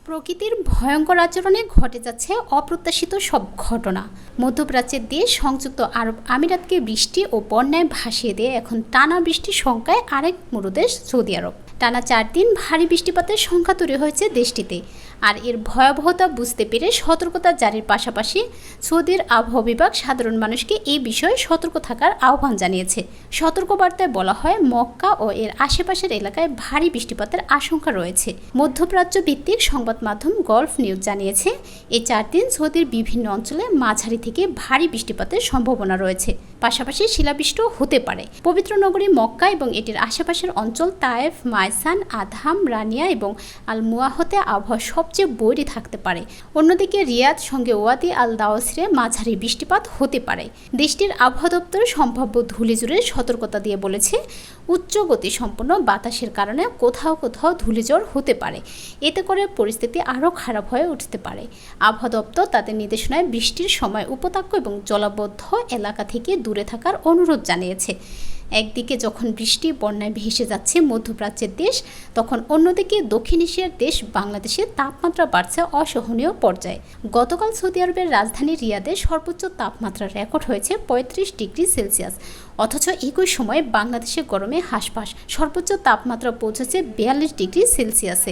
প্রকৃতির ভয়ঙ্কর আচরণে ঘটে যাচ্ছে অপ্রত্যাশিত সব ঘটনা। মধ্যপ্রাচ্যের দেশ সংযুক্ত আরব আমিরাতকে বৃষ্টি ও বন্যায় ভাসিয়ে দিয়ে এখন টানা বৃষ্টির শঙ্কায় আরেক মরুদেশ সৌদি আরব। টানা 4 দিন ভারী বৃষ্টিপাতের সংখ্যা তৈরি হয়েছে দেশটিতে। আর এর ভয়াবহতা বুঝতে পেরে সতর্কতা জারির পাশাপাশি সৌদির আবহাওয়া বিভাগ সাধারণ মানুষকে এই বিষয়ে সতর্ক থাকার আহ্বান জানিয়েছে। সতর্কবার্তায় বলা হয়, মক্কা ও এর আশেপাশের এলাকায় ভারী বৃষ্টিপাতের আশঙ্কা রয়েছে। মধ্যপ্রাচ্য ভিত্তিক সংবাদ মাধ্যম গলফ নিউজ জানিয়েছে, এই 4 দিন সৌদির বিভিন্ন অঞ্চলে মাঝারি থেকে ভারী বৃষ্টিপাতের সম্ভাবনা রয়েছে, পাশাপাশি শিলাবৃষ্টিও হতে পারে। পবিত্র নগরী মক্কা এবং এটির আশেপাশের অঞ্চল তায়েফ, মাইসান, আদহাম, রানিয়া এবং আল মুয়াহতে আবহাওয়া সবচেয়ে বৈরী থাকতে পারে। অন্যদিকে রিয়াদ সঙ্গে ওয়াদি আল দাওসিরে মাঝারি বৃষ্টিপাত হতে পারে। দেশটির আবহাওয়া দপ্তর সম্ভাব্য ধূলিঝড়ের সতর্কতা দিয়ে বলেছে, উচ্চ গতিসম্পন্ন বাতাসের কারণে কোথাও কোথাও ধূলিঝড় হতে পারে। এতে করে পরিস্থিতি আরও খারাপ হয়ে উঠতে পারে। আবহাওয়া দপ্তর তাদের নির্দেশনায় বৃষ্টির সময় উপত্যকা এবং জলাবদ্ধ এলাকা থেকে দূরে থাকার অনুরোধ জানিয়েছে। একদিকে যখন বৃষ্টি বন্যায় ভেসে যাচ্ছে মধ্যপ্রাচ্যের দেশ, তখন অন্যদিকে দক্ষিণ এশিয়ার দেশ বাংলাদেশের তাপমাত্রা বাড়ছে অসহনীয় পর্যায়ে। গতকাল সৌদি আরবের রাজধানী রিয়াদে সর্বোচ্চ তাপমাত্রা রেকর্ড হয়েছে 35 ডিগ্রি সেলসিয়াস। অথচ একই সময়ে বাংলাদেশের গরমে হাঁসফাঁস, সর্বোচ্চ তাপমাত্রা পৌঁছেছে 42 ডিগ্রি সেলসিয়াসে।